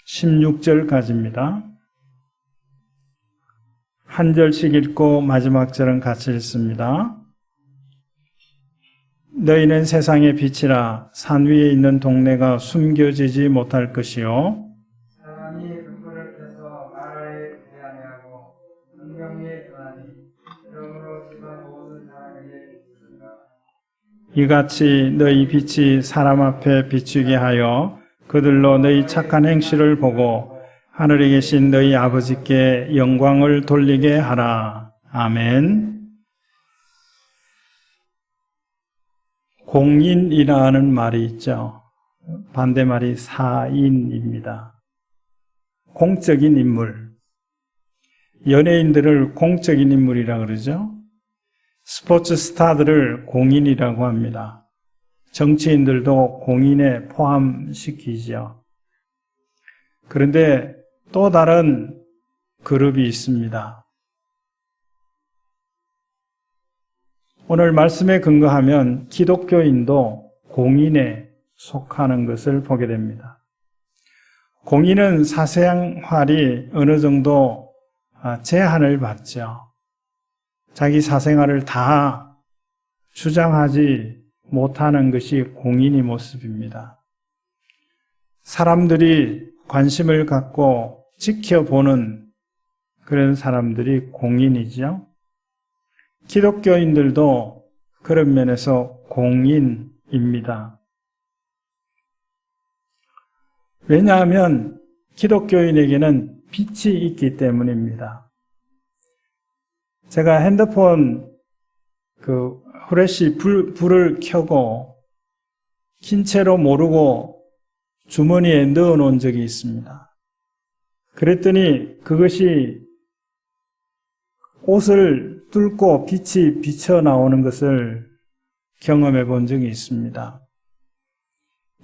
16절까지입니다. 한 절씩 읽고 마지막 절은 같이 읽습니다. 너희는 세상의 빛이라. 산 위에 있는 동네가 숨겨지지 못할 것이요 사람이 등불을 켜서 마라에 대하냐고 성경에 전하니 그러므로 집안 모든 사람에게 비추라. 이같이 너희 빛이 사람 앞에 비추게 하여 그들로 너희 착한 행실을 보고 하늘에 계신 너희 아버지께 영광을 돌리게 하라. 아멘. 공인이라는 말이 있죠. 반대말이 사인입니다. 공적인 인물. 연예인들을 공적인 인물이라 그러죠. 스포츠 스타들을 공인이라고 합니다. 정치인들도 공인에 포함시키죠. 그런데 또 다른 그룹이 있습니다. 오늘 말씀에 근거하면 기독교인도 공인에 속하는 것을 보게 됩니다. 공인은 사생활이 어느 정도 제한을 받죠. 자기 사생활을 다 주장하지 못하는 것이 공인의 모습입니다. 사람들이 관심을 갖고 지켜보는 그런 사람들이 공인이죠. 기독교인들도 그런 면에서 공인입니다. 왜냐하면 기독교인에게는 빛이 있기 때문입니다. 제가 핸드폰 후레쉬 불을 켜고 킨 채로 모르고 주머니에 넣어 놓은 적이 있습니다. 그랬더니 그것이 옷을 뚫고 빛이 비쳐 나오는 것을 경험해 본 적이 있습니다.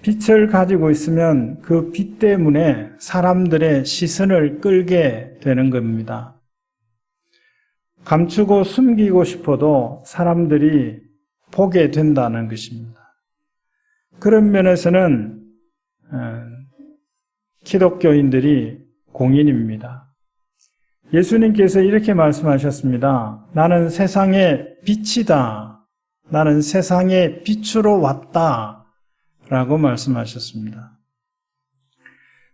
빛을 가지고 있으면 그 빛 때문에 사람들의 시선을 끌게 되는 겁니다. 감추고 숨기고 싶어도 사람들이 보게 된다는 것입니다. 그런 면에서는 기독교인들이 공인입니다. 예수님께서 이렇게 말씀하셨습니다. 나는 세상의 빛이다. 나는 세상의 빛으로 왔다. 라고 말씀하셨습니다.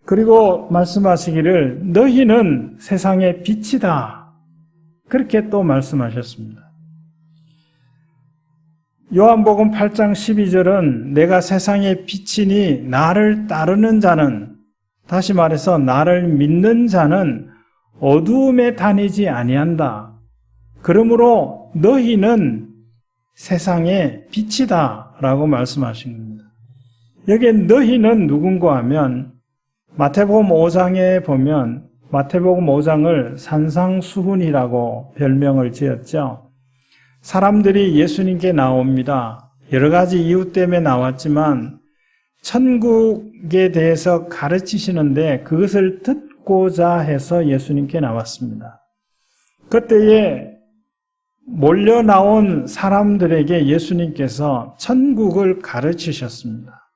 그리고 말씀하시기를 너희는 세상의 빛이다. 그렇게 또 말씀하셨습니다. 요한복음 8장 12절은 내가 세상의 빛이니 나를 따르는 자는, 다시 말해서 나를 믿는 자는 어두움에 다니지 아니한다. 그러므로 너희는 세상의 빛이다 라고 말씀하신 겁니다. 여기에 너희는 누군가 하면 마태복음 5장에 보면 마태복음 5장을 산상수훈이라고 별명을 지었죠. 사람들이 예수님께 나옵니다. 여러 가지 이유 때문에 나왔지만 천국에 대해서 가르치시는데 그것을 듣고자 해서 예수님께 나왔습니다. 그때에 몰려 나온 사람들에게 예수님께서 천국을 가르치셨습니다.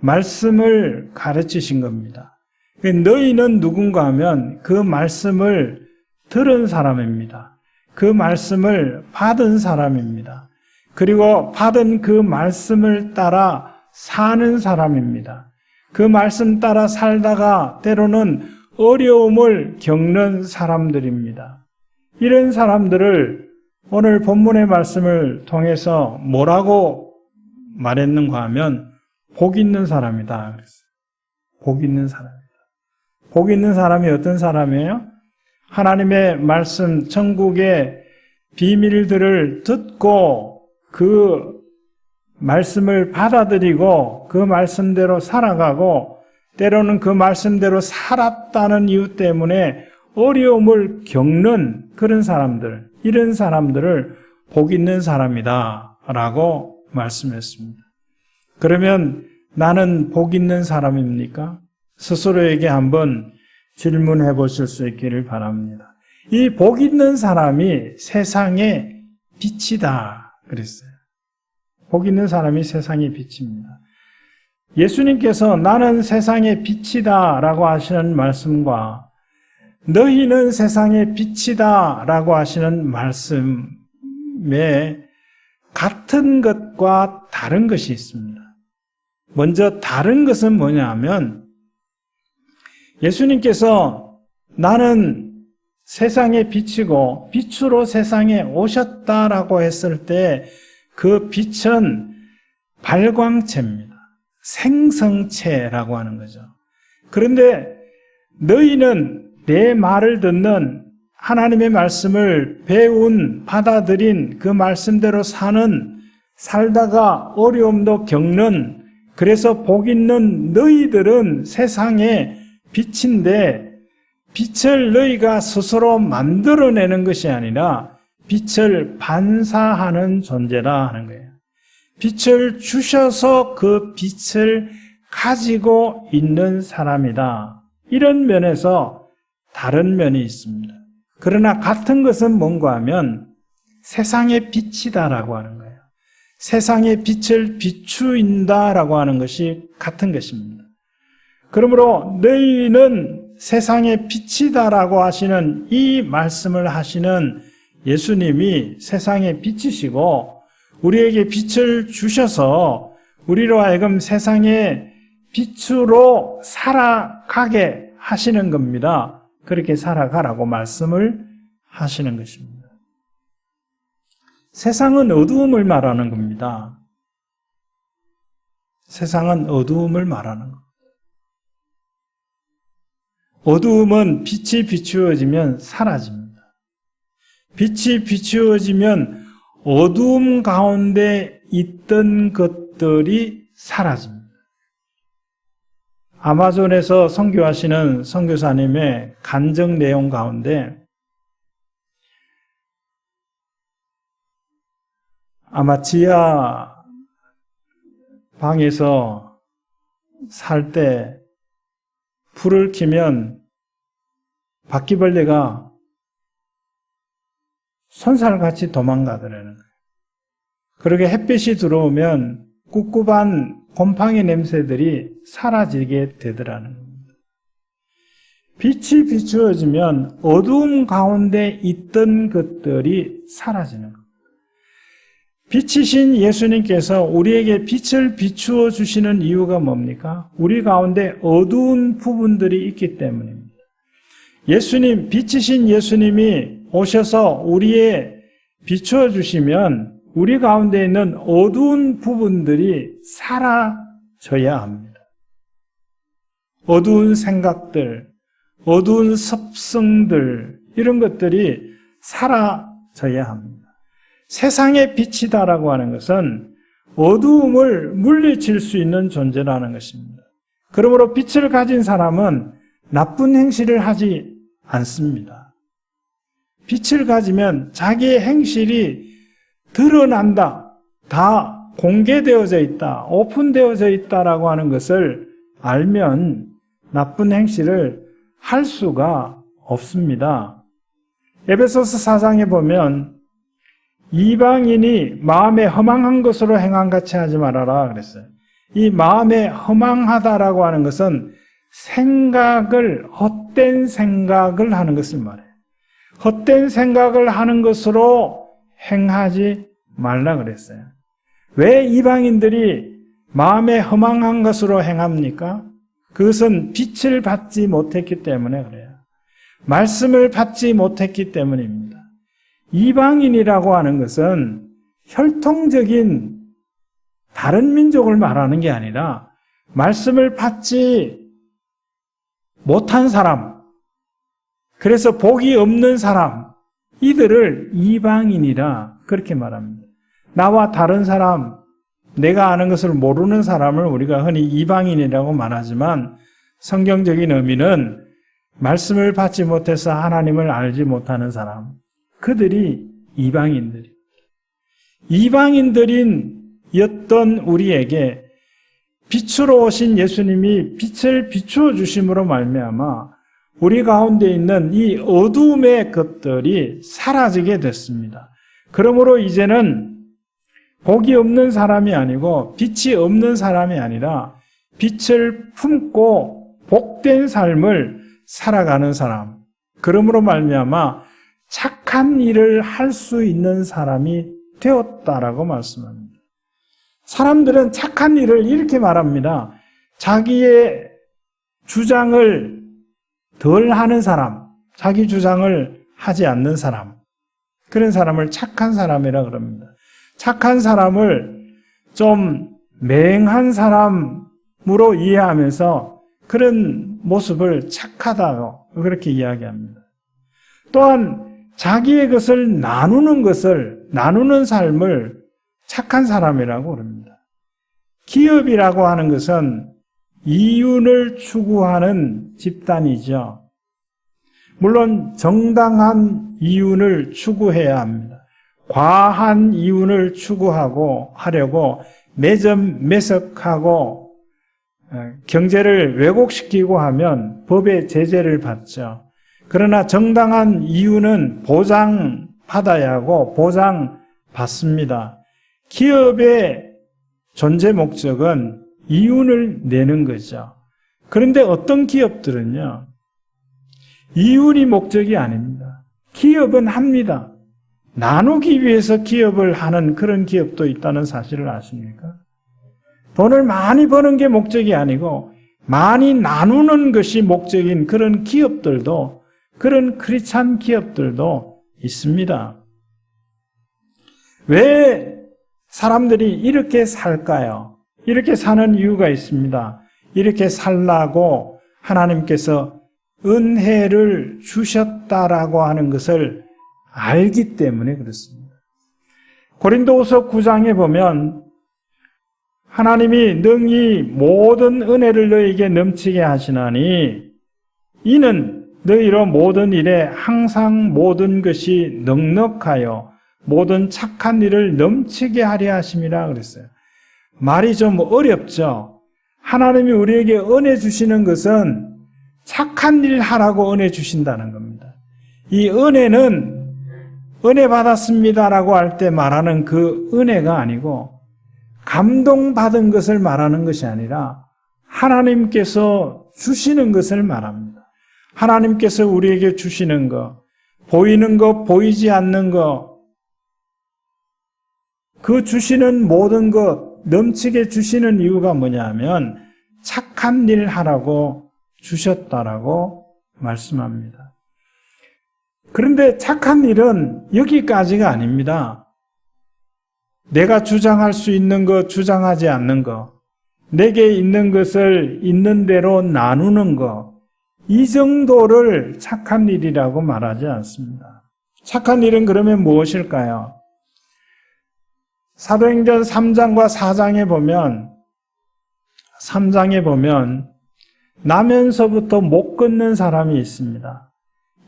말씀을 가르치신 겁니다. 너희는 누군가 하면 그 말씀을 들은 사람입니다. 그 말씀을 받은 사람입니다. 그리고 받은 그 말씀을 따라 사는 사람입니다. 그 말씀 따라 살다가 때로는 어려움을 겪는 사람들입니다. 이런 사람들을 오늘 본문의 말씀을 통해서 뭐라고 말했는가 하면 복 있는 사람이다 그랬어요. 복 있는 사람이다. 복 있는 사람이 어떤 사람이에요? 하나님의 말씀, 천국의 비밀들을 듣고 그 말씀을 받아들이고 그 말씀대로 살아가고 때로는 그 말씀대로 살았다는 이유 때문에 어려움을 겪는 그런 사람들, 이런 사람들을 복 있는 사람이다 라고 말씀했습니다. 그러면 나는 복 있는 사람입니까? 스스로에게 한번 질문해 보실 수 있기를 바랍니다. 이 복 있는 사람이 세상의 빛이다 그랬어요. 복 있는 사람이 세상의 빛입니다. 예수님께서 나는 세상의 빛이다 라고 하시는 말씀과 너희는 세상의 빛이다 라고 하시는 말씀에 같은 것과 다른 것이 있습니다. 먼저 다른 것은 뭐냐 하면 예수님께서 나는 세상의 빛이고 빛으로 세상에 오셨다라고 했을 때 그 빛은 발광체입니다. 생성체라고 하는 거죠. 그런데 너희는 내 말을 듣는 하나님의 말씀을 배운, 받아들인 그 말씀대로 살다가 어려움도 겪는, 그래서 복 있는 너희들은 세상의 빛인데 빛을 너희가 스스로 만들어내는 것이 아니라 빛을 반사하는 존재라 하는 거예요. 빛을 주셔서 그 빛을 가지고 있는 사람이다. 이런 면에서 다른 면이 있습니다. 그러나 같은 것은 뭔가 하면 세상의 빛이다라고 하는 거예요. 세상의 빛을 비추인다라고 하는 것이 같은 것입니다. 그러므로 너희는 세상의 빛이다라고 하시는 이 말씀을 하시는 예수님이 세상의 빛이시고 우리에게 빛을 주셔서 우리로 하여금 세상의 빛으로 살아가게 하시는 겁니다. 그렇게 살아가라고 말씀을 하시는 것입니다. 세상은 어두움을 말하는 겁니다. 세상은 어두움을 말하는 겁니다. 어두움은 빛이 비추어지면 사라집니다. 빛이 비추어지면 어두움 가운데 있던 것들이 사라집니다. 아마존에서 선교하시는 선교사님의 간증 내용 가운데 아마 지하 방에서 살 때 불을 켜면 바퀴벌레가 손살같이 도망가더라는 거예요. 그렇게 햇빛이 들어오면 꿉꿉한 곰팡이 냄새들이 사라지게 되더라는 겁니다. 빛이 비추어지면 어두움 가운데 있던 것들이 사라지는 겁니다. 빛이신 예수님께서 우리에게 빛을 비추어 주시는 이유가 뭡니까? 우리 가운데 어두운 부분들이 있기 때문입니다. 예수님, 빛이신 예수님이 오셔서 우리의 비추어 주시면 우리 가운데 있는 어두운 부분들이 사라져야 합니다. 어두운 생각들, 어두운 습성들, 이런 것들이 사라져야 합니다. 세상의 빛이다라고 하는 것은 어두움을 물리칠 수 있는 존재라는 것입니다. 그러므로 빛을 가진 사람은 나쁜 행실을 하지 않습니다. 빛을 가지면 자기의 행실이 드러난다, 다 공개되어져 있다, 오픈되어져 있다라고 하는 것을 알면 나쁜 행실을 할 수가 없습니다. 에베소서 4장에 보면 이방인이 마음에 허망한 것으로 행함같이 하지 말아라 그랬어요. 이 마음에 허망하다라고 하는 것은 헛된 생각을 하는 것을 말해요. 헛된 생각을 하는 것으로 행하지 말라 그랬어요. 왜 이방인들이 마음에 허망한 것으로 행합니까? 그것은 빛을 받지 못했기 때문에 그래요. 말씀을 받지 못했기 때문입니다. 이방인이라고 하는 것은 혈통적인 다른 민족을 말하는 게 아니라 말씀을 받지 못한 사람, 그래서 복이 없는 사람, 이들을 이방인이라 그렇게 말합니다. 나와 다른 사람, 내가 아는 것을 모르는 사람을 우리가 흔히 이방인이라고 말하지만 성경적인 의미는 말씀을 받지 못해서 하나님을 알지 못하는 사람, 그들이 이방인들입니다. 이방인들이었던 우리에게 빛으로 오신 예수님이 빛을 비추어 주심으로 말미암아 우리 가운데 있는 이 어두움의 것들이 사라지게 됐습니다. 그러므로 이제는 복이 없는 사람이 아니고 빛이 없는 사람이 아니라 빛을 품고 복된 삶을 살아가는 사람, 그러므로 말미암아 착한 일을 할 수 있는 사람이 되었다라고 말씀합니다. 사람들은 착한 일을 이렇게 말합니다. 자기의 주장을 덜 하는 사람, 자기 주장을 하지 않는 사람, 그런 사람을 착한 사람이라 그럽니다. 착한 사람을 좀 맹한 사람으로 이해하면서 그런 모습을 착하다고 그렇게 이야기합니다. 또한 자기의 것을 나누는 삶을 착한 사람이라고 그럽니다. 기업이라고 하는 것은 이윤을 추구하는 집단이죠. 물론 정당한 이윤을 추구해야 합니다. 과한 이윤을 추구하고 하려고 매점매석하고 경제를 왜곡시키고 하면 법의 제재를 받죠. 그러나 정당한 이윤은 보장받아야 하고 보장받습니다. 기업의 존재 목적은 이윤을 내는 거죠. 그런데 어떤 기업들은요, 이윤이 목적이 아닙니다. 기업은 합니다. 나누기 위해서 기업을 하는 그런 기업도 있다는 사실을 아십니까? 돈을 많이 버는 게 목적이 아니고 많이 나누는 것이 목적인 그런 기업들도, 그런 크리스찬 기업들도 있습니다. 왜 사람들이 이렇게 살까요? 이렇게 사는 이유가 있습니다. 이렇게 살라고 하나님께서 은혜를 주셨다라고 하는 것을 알기 때문에 그렇습니다. 고린도후서 9장에 보면 하나님이 능히 모든 은혜를 너희에게 넘치게 하시나니 이는 너희로 모든 일에 항상 모든 것이 넉넉하여 모든 착한 일을 넘치게 하려 하심이라 그랬어요. 말이 좀 어렵죠. 하나님이 우리에게 은혜 주시는 것은 착한 일 하라고 은혜 주신다는 겁니다. 이 은혜는 은혜 받았습니다라고 할 때 말하는 그 은혜가 아니고 감동받은 것을 말하는 것이 아니라 하나님께서 주시는 것을 말합니다. 하나님께서 우리에게 주시는 것, 보이는 것, 보이지 않는 것, 그 주시는 모든 것, 넘치게 주시는 이유가 뭐냐 하면 착한 일 하라고 주셨다라고 말씀합니다. 그런데 착한 일은 여기까지가 아닙니다. 내가 주장할 수 있는 것, 주장하지 않는 것, 내게 있는 것을 있는 대로 나누는 것, 이 정도를 착한 일이라고 말하지 않습니다. 착한 일은 그러면 무엇일까요? 사도행전 3장과 4장에 보면 3장에 보면 나면서부터 못 걷는 사람이 있습니다.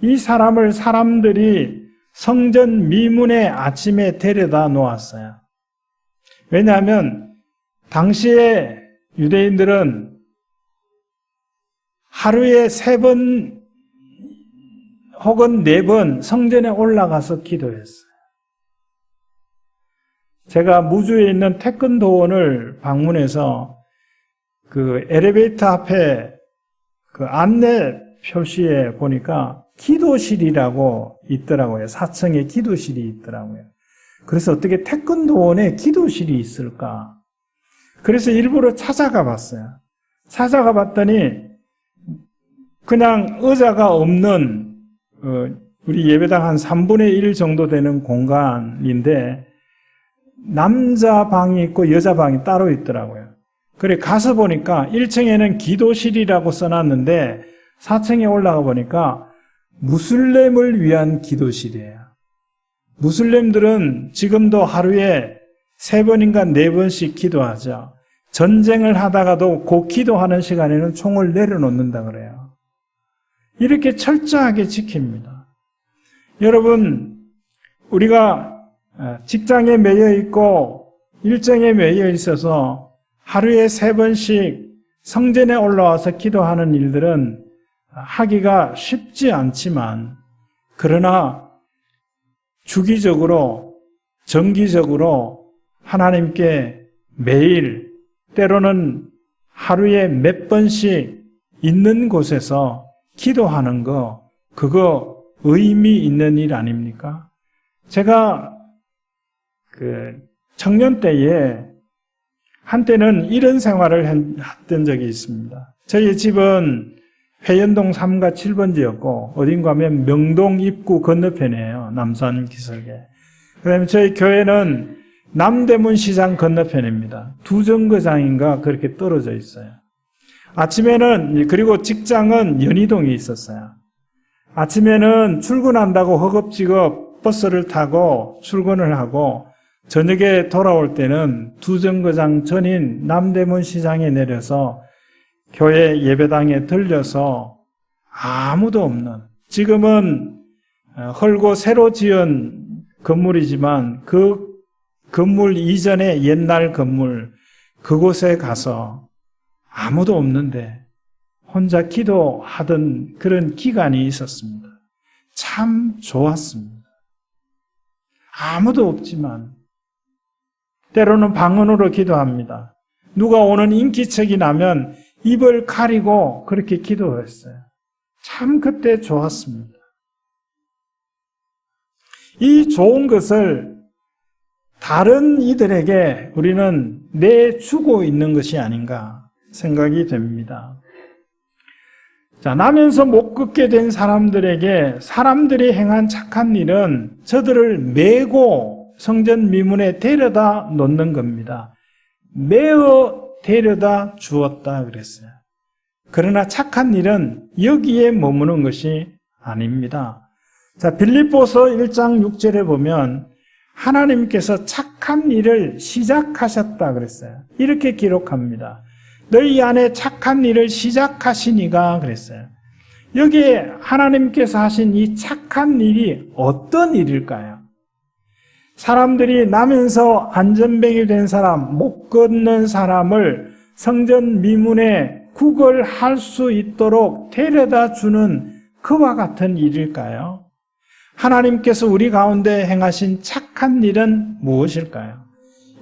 이 사람을 사람들이 성전 미문에 아침에 데려다 놓았어요. 왜냐하면 당시에 유대인들은 하루에 3번 혹은 4번 성전에 올라가서 기도했어요. 제가 무주에 있는 태권도원을 방문해서 그 엘리베이터 앞에 그 안내 표시에 보니까 기도실이라고 있더라고요. 4층에 기도실이 있더라고요. 그래서 어떻게 태권도원에 기도실이 있을까? 그래서 일부러 찾아가 봤어요. 찾아가 봤더니 그냥 의자가 없는 우리 예배당 한 3분의 1 정도 되는 공간인데 남자 방이 있고 여자 방이 따로 있더라고요. 그래 가서 보니까 1층에는 기도실이라고 써놨는데 4층에 올라가 보니까 무슬림을 위한 기도실이에요. 무슬림들은 지금도 하루에 3번인가 4번씩 기도하죠. 전쟁을 하다가도 그 기도하는 시간에는 총을 내려놓는다 그래요. 이렇게 철저하게 지킵니다. 여러분, 우리가 직장에 매여 있고 일정에 매여 있어서 하루에 3번씩 성전에 올라와서 기도하는 일들은 하기가 쉽지 않지만, 그러나 주기적으로 정기적으로 하나님께 매일, 때로는 하루에 몇 번씩 있는 곳에서 기도하는 거, 그거 의미 있는 일 아닙니까? 제가 청년 때에 한때는 이런 생활을 했던 적이 있습니다. 저희 집은 회연동 3가 7번지였고 어딘가 하면 명동 입구 건너편이에요. 남산 기슭에. 그다음에 저희 교회는 남대문 시장 건너편입니다. 두 정거장인가 그렇게 떨어져 있어요. 아침에는, 그리고 직장은 연희동에 있었어요. 아침에는 출근한다고 허겁지겁 버스를 타고 출근을 하고 저녁에 돌아올 때는 두 정거장 전인 남대문 시장에 내려서 교회 예배당에 들려서 아무도 없는, 지금은 헐고 새로 지은 건물이지만 그 건물 이전의 옛날 건물, 그곳에 가서 아무도 없는데 혼자 기도하던 그런 기간이 있었습니다. 참 좋았습니다. 아무도 없지만 때로는 방언으로 기도합니다. 누가 오는 인기척이 나면 입을 가리고 그렇게 기도했어요. 참 그때 좋았습니다. 이 좋은 것을 다른 이들에게 우리는 내주고 있는 것이 아닌가 생각이 됩니다. 자, 나면서 못 걷게 된 사람들에게 사람들이 행한 착한 일은 저들을 메고 성전 미문에 데려다 놓는 겁니다. 메어 데려다 주었다 그랬어요. 그러나 착한 일은 여기에 머무는 것이 아닙니다. 자, 빌립보서 1장 6절에 보면 하나님께서 착한 일을 시작하셨다 그랬어요. 이렇게 기록합니다. 너희 안에 착한 일을 시작하시니가 그랬어요. 여기에 하나님께서 하신 이 착한 일이 어떤 일일까요? 사람들이 나면서 안전뱅이 된 사람, 못 걷는 사람을 성전 미문에 구걸할 수 있도록 데려다 주는 그와 같은 일일까요? 하나님께서 우리 가운데 행하신 착한 일은 무엇일까요?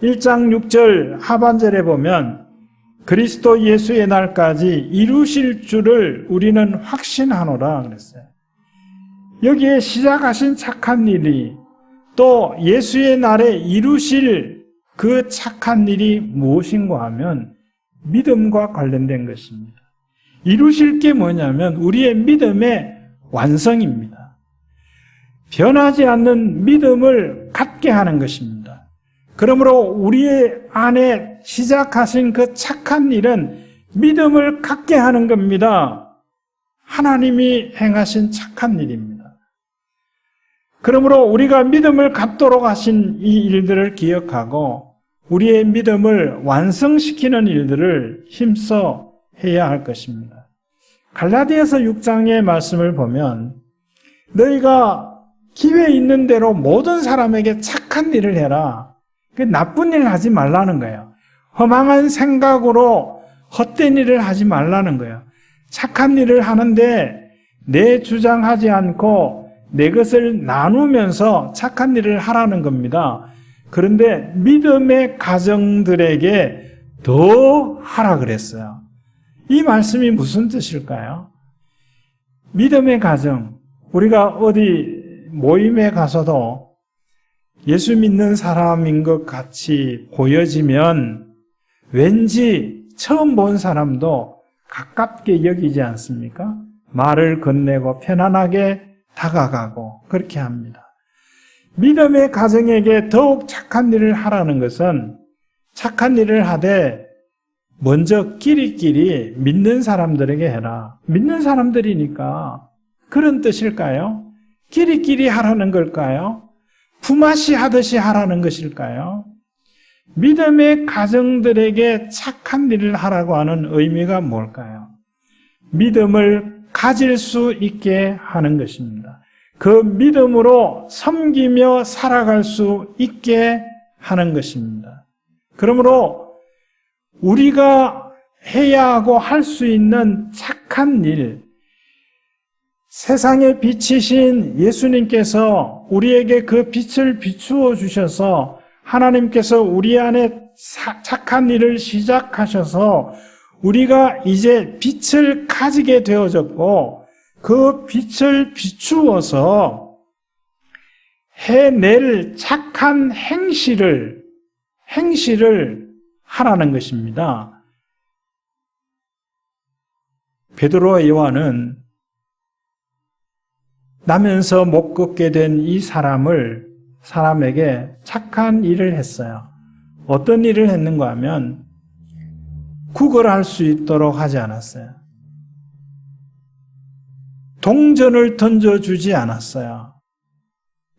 1장 6절 하반절에 보면 그리스도 예수의 날까지 이루실 줄을 우리는 확신하노라 그랬어요. 여기에 시작하신 착한 일이 또 예수의 날에 이루실 그 착한 일이 무엇인가 하면 믿음과 관련된 것입니다. 이루실 게 뭐냐면 우리의 믿음의 완성입니다. 변하지 않는 믿음을 갖게 하는 것입니다. 그러므로 우리의 안에 시작하신 그 착한 일은 믿음을 갖게 하는 겁니다. 하나님이 행하신 착한 일입니다. 그러므로 우리가 믿음을 갖도록 하신 이 일들을 기억하고 우리의 믿음을 완성시키는 일들을 힘써 해야 할 것입니다. 갈라디아서 6장의 말씀을 보면 너희가 기회 있는 대로 모든 사람에게 착한 일을 해라. 나쁜 일을 하지 말라는 거예요. 허망한 생각으로 헛된 일을 하지 말라는 거예요. 착한 일을 하는데 내 주장하지 않고 내 것을 나누면서 착한 일을 하라는 겁니다. 그런데 믿음의 가정들에게 더 하라 그랬어요. 이 말씀이 무슨 뜻일까요? 믿음의 가정, 우리가 어디 모임에 가서도 예수 믿는 사람인 것 같이 보여지면 왠지 처음 본 사람도 가깝게 여기지 않습니까? 말을 건네고 편안하게 다가가고 그렇게 합니다. 믿음의 가정에게 더욱 착한 일을 하라는 것은 착한 일을 하되 먼저 끼리끼리 믿는 사람들에게 해라. 믿는 사람들이니까 그런 뜻일까요? 끼리끼리 하라는 걸까요? 품앗이 하듯이 하라는 것일까요? 믿음의 가정들에게 착한 일을 하라고 하는 의미가 뭘까요? 믿음을 가질 수 있게 하는 것입니다. 그 믿음으로 섬기며 살아갈 수 있게 하는 것입니다. 그러므로 우리가 해야 하고 할 수 있는 착한 일, 세상의 빛이신 예수님께서 우리에게 그 빛을 비추어 주셔서 하나님께서 우리 안에 착한 일을 시작하셔서 우리가 이제 빛을 가지게 되어졌고 그 빛을 비추어서 해낼 착한 행실을 하라는 것입니다. 베드로와 요한은 나면서 못 걷게 된 이 사람에게 착한 일을 했어요. 어떤 일을 했는가 하면 구걸할 수 있도록 하지 않았어요. 동전을 던져주지 않았어요.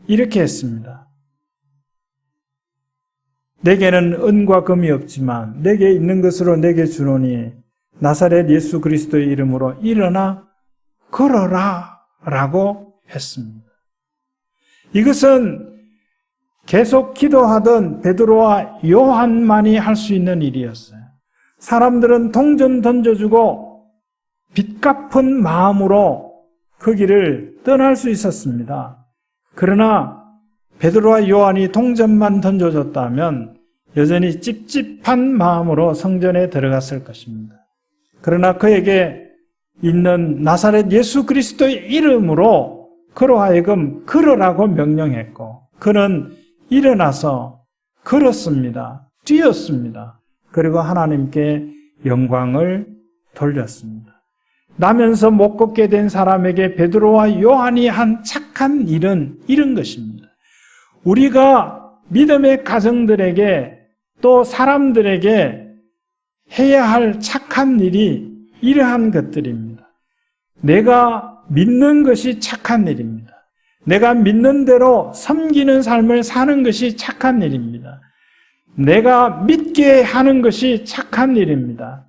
이렇게 했습니다. 내게는 은과 금이 없지만 내게 있는 것으로 내게 주노니 나사렛 예수 그리스도의 이름으로 일어나 걸어라 라고 했습니다. 이것은 계속 기도하던 베드로와 요한만이 할 수 있는 일이었어요. 사람들은 동전 던져주고 빚 갚은 마음으로 그 길을 떠날 수 있었습니다. 그러나 베드로와 요한이 동전만 던져줬다면 여전히 찝찝한 마음으로 성전에 들어갔을 것입니다. 그러나 그에게 있는 나사렛 예수 그리스도의 이름으로 그로 하여금 걸으라고 명령했고 그는 일어나서 걸었습니다. 뛰었습니다. 그리고 하나님께 영광을 돌렸습니다. 나면서 못 걷게 된 사람에게 베드로와 요한이 한 착한 일은 이런 것입니다. 우리가 믿음의 가정들에게 또 사람들에게 해야 할 착한 일이 이러한 것들입니다. 내가 믿는 것이 착한 일입니다. 내가 믿는 대로 섬기는 삶을 사는 것이 착한 일입니다. 내가 믿게 하는 것이 착한 일입니다.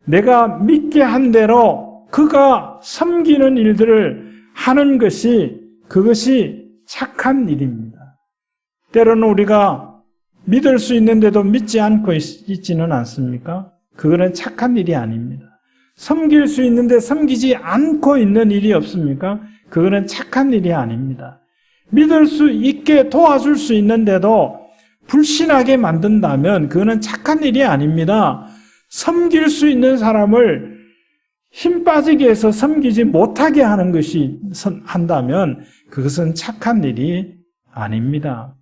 내가 믿게 한 대로 그가 섬기는 일들을 하는 것이 그것이 착한 일입니다. 때로는 우리가 믿을 수 있는데도 믿지 않고 있지는 않습니까? 그거는 착한 일이 아닙니다. 섬길 수 있는데 섬기지 않고 있는 일이 없습니까? 그거는 착한 일이 아닙니다. 믿을 수 있게 도와줄 수 있는데도 불신하게 만든다면 그거는 착한 일이 아닙니다. 섬길 수 있는 사람을 힘 빠지게 해서 섬기지 못하게 하는 것이 한다면 그것은 착한 일이 아닙니다.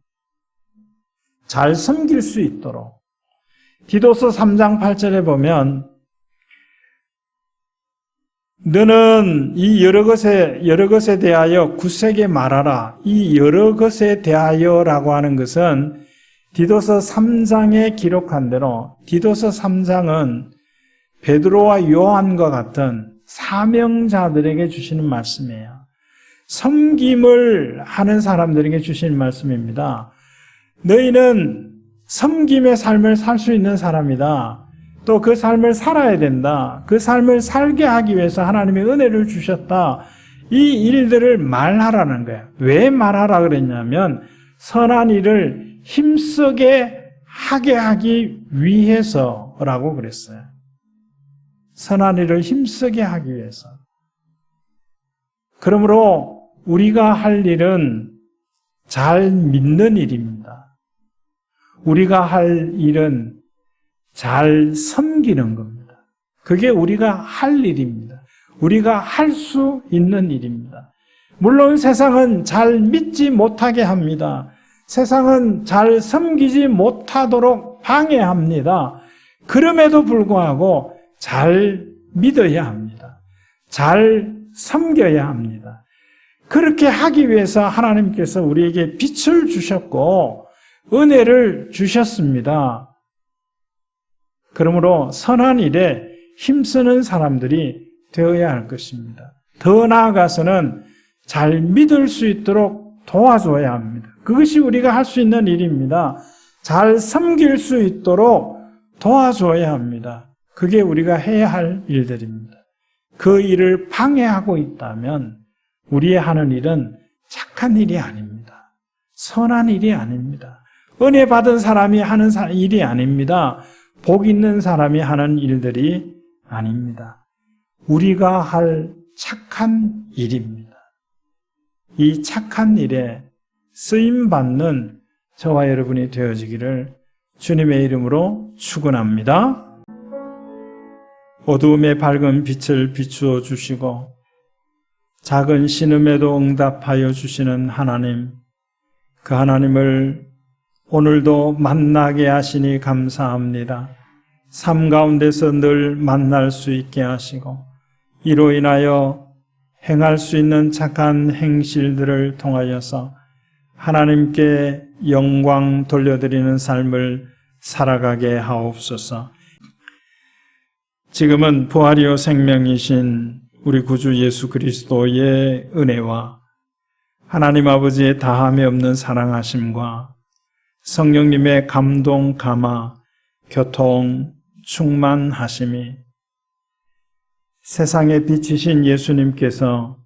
잘 섬길 수 있도록 디도서 3장 8절에 보면 너는 이 여러 것에 대하여 굳세게 말하라. 이 여러 것에 대하여라고 하는 것은 디도서 3장에 기록한 대로 디도서 3장은 베드로와 요한과 같은 사명자들에게 주시는 말씀이에요. 섬김을 하는 사람들에게 주시는 말씀입니다. 너희는 섬김의 삶을 살 수 있는 사람이다. 또 그 삶을 살아야 된다. 그 삶을 살게 하기 위해서 하나님이 은혜를 주셨다. 이 일들을 말하라는 거예요. 왜 말하라 그랬냐면 선한 일을 힘쓰게 하게 하기 위해서라고 그랬어요. 선한 일을 힘쓰게 하기 위해서. 그러므로 우리가 할 일은 잘 믿는 일입니다. 우리가 할 일은 잘 섬기는 겁니다. 그게 우리가 할 일입니다. 우리가 할 수 있는 일입니다. 물론 세상은 잘 믿지 못하게 합니다. 세상은 잘 섬기지 못하도록 방해합니다. 그럼에도 불구하고 잘 믿어야 합니다. 잘 섬겨야 합니다. 그렇게 하기 위해서 하나님께서 우리에게 빛을 주셨고 은혜를 주셨습니다. 그러므로 선한 일에 힘쓰는 사람들이 되어야 할 것입니다. 더 나아가서는 잘 믿을 수 있도록 도와줘야 합니다. 그것이 우리가 할 수 있는 일입니다. 잘 섬길 수 있도록 도와줘야 합니다. 그게 우리가 해야 할 일들입니다. 그 일을 방해하고 있다면 우리의 하는 일은 착한 일이 아닙니다. 선한 일이 아닙니다. 은혜 받은 사람이 하는 일이 아닙니다. 복 있는 사람이 하는 일들이 아닙니다. 우리가 할 착한 일입니다. 이 착한 일에 쓰임받는 저와 여러분이 되어지기를 주님의 이름으로 축원합니다. 어두움에 밝은 빛을 비추어 주시고 작은 신음에도 응답하여 주시는 하나님, 그 하나님을 오늘도 만나게 하시니 감사합니다. 삶 가운데서 늘 만날 수 있게 하시고 이로 인하여 행할 수 있는 착한 행실들을 통하여서 하나님께 영광 돌려드리는 삶을 살아가게 하옵소서. 지금은 부활이요 생명이신 우리 구주 예수 그리스도의 은혜와 하나님 아버지의 다함이 없는 사랑하심과 성령님의 감동, 감화, 교통, 충만하심이 세상에 비치신 예수님께서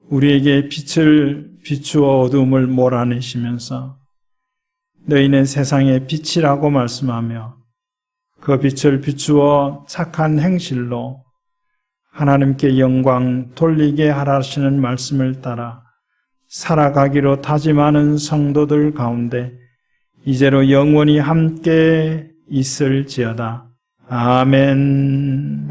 우리에게 빛을 비추어 어둠을 몰아내시면서 너희는 세상의 빛이라고 말씀하며 그 빛을 비추어 착한 행실로 하나님께 영광 돌리게 하라시는 말씀을 따라 살아가기로 다짐하는 성도들 가운데 이제로 영원히 함께 있을지어다. 아멘.